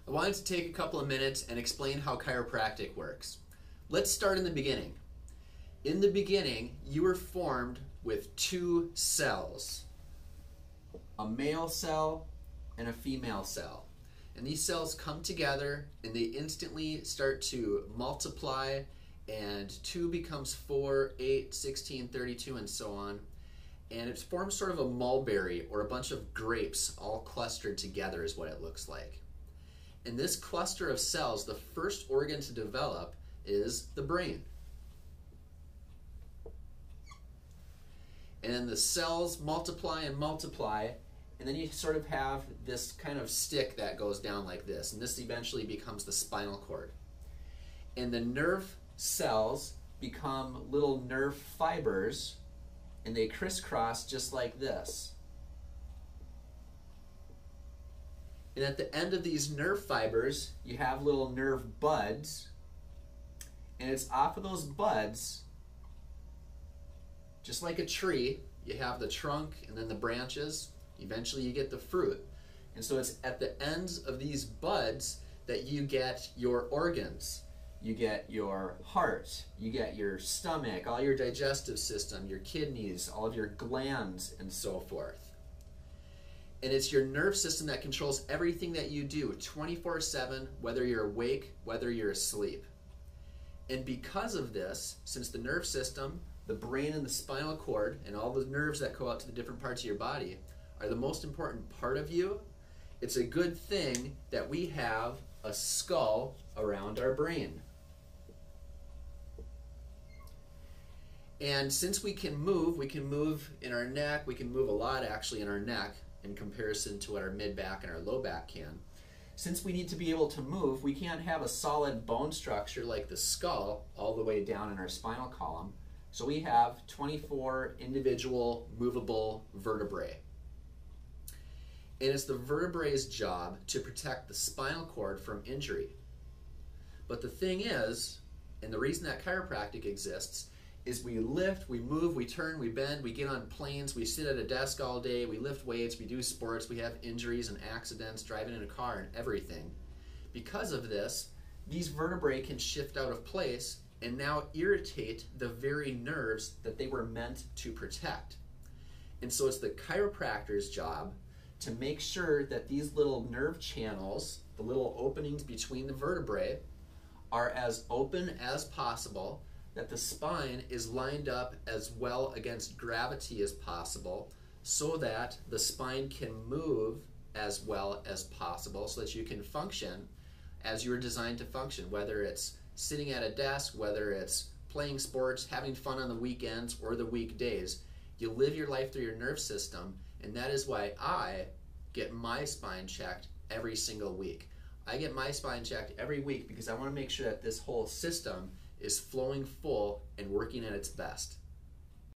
I wanted to take a couple of minutes and explain how chiropractic works. Let's start in the beginning. In the beginning, you were formed with two cells, a male cell and a female cell. And these cells come together and they instantly start to multiply, and 2 becomes 4, 8, 16, 32, and so on. And it forms sort of a mulberry or a bunch of grapes all clustered together is what it looks like. In this cluster of cells, the first organ to develop is the brain. And then the cells multiply and multiply, and then you sort of have this kind of stick that goes down like this, and this eventually becomes the spinal cord. And the nerve cells become little nerve fibers, and they crisscross just like this. And at the end of these nerve fibers, you have little nerve buds, and it's off of those buds, just like a tree, you have the trunk and then the branches. Eventually you get the fruit. And so it's at the ends of these buds that you get your organs. You get your heart, you get your stomach, all your digestive system, your kidneys, all of your glands, and so forth. And it's your nerve system that controls everything that you do 24/7, whether you're awake, whether you're asleep. And because of this, since the nerve system, the brain and the spinal cord, and all the nerves that go out to the different parts of your body are the most important part of you, it's a good thing that we have a skull around our brain. And since we can move in our neck, we can move a lot actually in our neck in comparison to what our mid-back and our low back can. Since we need to be able to move, we can't have a solid bone structure like the skull all the way down in our spinal column. So we have 24 individual movable vertebrae. And it's the vertebrae's job to protect the spinal cord from injury. But the thing is, and the reason that chiropractic exists, is we lift, we move, we turn, we bend, we get on planes, we sit at a desk all day, we lift weights, we do sports, we have injuries and accidents, driving in a car and everything. Because of this, these vertebrae can shift out of place and now irritate the very nerves that they were meant to protect. And so it's the chiropractor's job to make sure that these little nerve channels, the little openings between the vertebrae, are as open as possible, that the spine is lined up as well against gravity as possible, so that the spine can move as well as possible, so that you can function as you were designed to function, whether it's sitting at a desk, whether it's playing sports, having fun on the weekends or the weekdays. You live your life through your nerve system, and that is why I get my spine checked every single week. I get my spine checked every week because I want to make sure that this whole system is flowing full and working at its best.